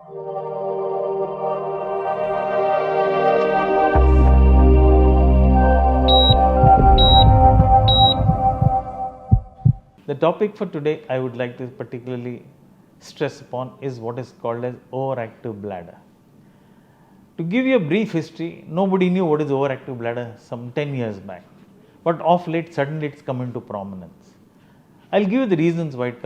The topic for today I would like to particularly stress upon is what is called as overactive bladder. To give you a brief history, nobody knew what is overactive bladder some 10 years back, but of late suddenly it's come into prominence. I'll give you the reasons why it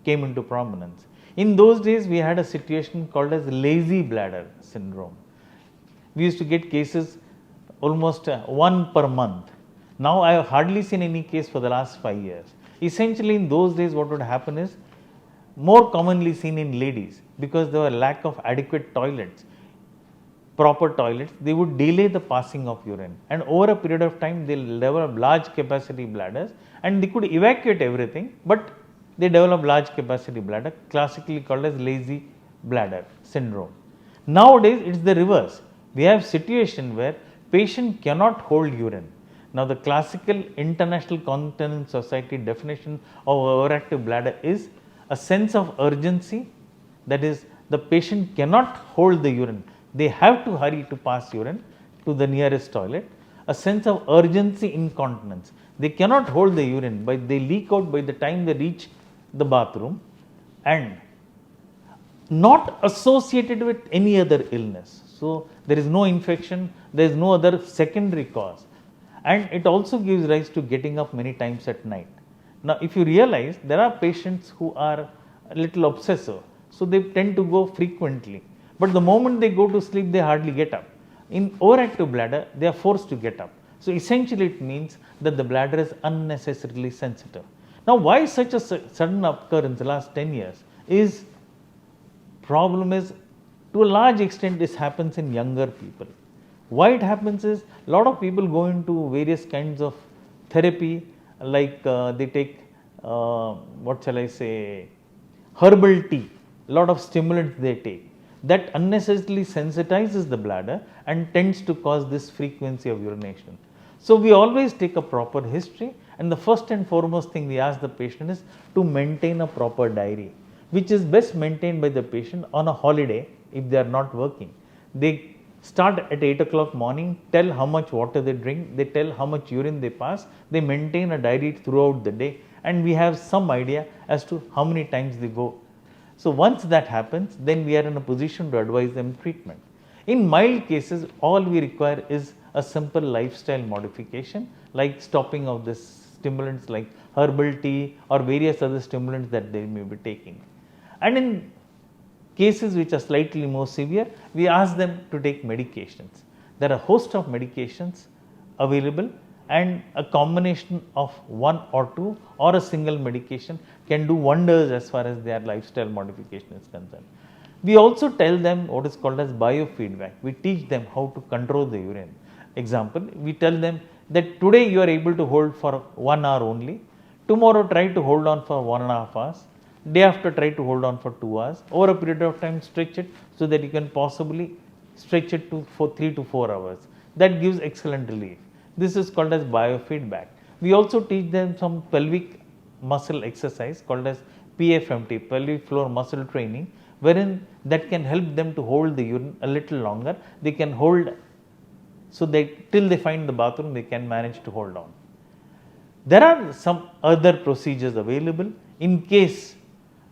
came into prominence. In those days, we had a situation called as lazy bladder syndrome. We used to get cases almost one per month. Now I have hardly seen any case for the last 5 years. Essentially, in those days, what would happen is more commonly seen in ladies because there were lack of adequate toilets, proper toilets, they would delay the passing of urine, and over a period of time they'll develop large capacity bladders and they could evacuate everything, but they develop large capacity bladder, classically called as lazy bladder syndrome. Nowadays it's the reverse. We have situation where patient cannot hold urine. Now the classical International Continence Society definition of overactive bladder is a sense of urgency, that is the patient cannot hold the urine, they have to hurry to pass urine to the nearest toilet. A sense of urgency incontinence, they cannot hold the urine but they leak out by the time they reach the bathroom, and not associated with any other illness. So there is no infection, there is no other secondary cause, and it also gives rise to getting up many times at night. Now if you realize, there are patients who are a little obsessive, so they tend to go frequently, but the moment they go to sleep they hardly get up. In overactive bladder they are forced to get up. So essentially it means that the bladder is unnecessarily sensitive. Now why such a sudden occurrence in the last 10 years is, problem is to a large extent this happens in younger people. Why it happens is, a lot of people go into various kinds of therapy, like they take what shall I say, herbal tea, a lot of stimulants they take, that unnecessarily sensitizes the bladder and tends to cause this frequency of urination. So we always take a proper history, and the first and foremost thing we ask the patient is to maintain a proper diary, which is best maintained by the patient on a holiday if they are not working. They start at 8 o'clock morning, tell how much water they drink, they tell how much urine they pass, they maintain a diary throughout the day, and we have some idea as to how many times they go. So once that happens, then we are in a position to advise them treatment. In mild cases, all we require is a simple lifestyle modification, like stopping of this stimulants like herbal tea or various other stimulants that they may be taking. And in cases which are slightly more severe, we ask them to take medications. There are a host of medications available, and a combination of one or two or a single medication can do wonders as far as their lifestyle modification is concerned. We also tell them what is called as biofeedback. We teach them how to control the urine. Example, we tell them that today you are able to hold for 1 hour only, tomorrow try to hold on for 1.5 hours, day after try to hold on for 2 hours, over a period of time stretch it so that you can possibly stretch it to for 3 to 4 hours. That gives excellent relief. This is called as biofeedback. We also teach them some pelvic muscle exercise called as PFMT, pelvic floor muscle training, wherein that can help them to hold the urine a little longer. They can hold, so that till they find the bathroom they can manage to hold on. There are some other procedures available in case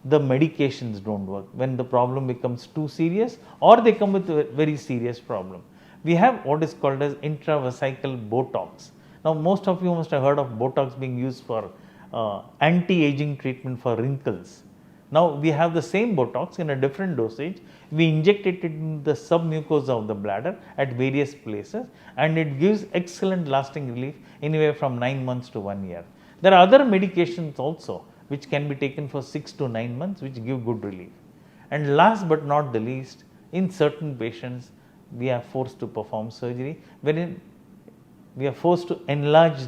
the medications don't work, when the problem becomes too serious or they come with a very serious problem. We have what is called as intravesical Botox. Now most of you must have heard of Botox being used for anti-aging treatment for wrinkles. Now we have the same Botox in a different dosage. We inject it in the submucosa of the bladder at various places, and it gives excellent lasting relief anywhere from 9 months to 1 year. There are other medications also which can be taken for 6 to 9 months, which give good relief. And last but not the least, in certain patients we are forced to perform surgery, wherein we are forced to enlarge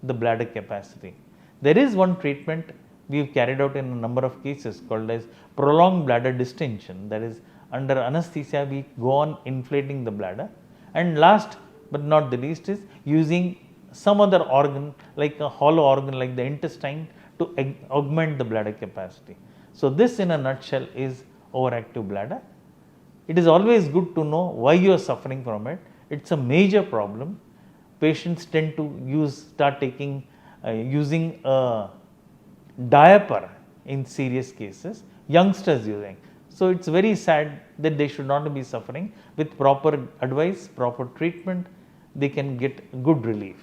the bladder capacity. There is one treatment we have carried out in a number of cases called as prolonged bladder distension, that is under anesthesia we go on inflating the bladder, and last but not the least is using some other organ like a hollow organ like the intestine to augment the bladder capacity. So this in a nutshell is overactive bladder. It is always good to know why you are suffering from it. It's a major problem. Patients tend to start taking, using a diaper in serious cases, youngsters using. So it's very sad that they should not be suffering. With proper advice, proper treatment, they can get good relief.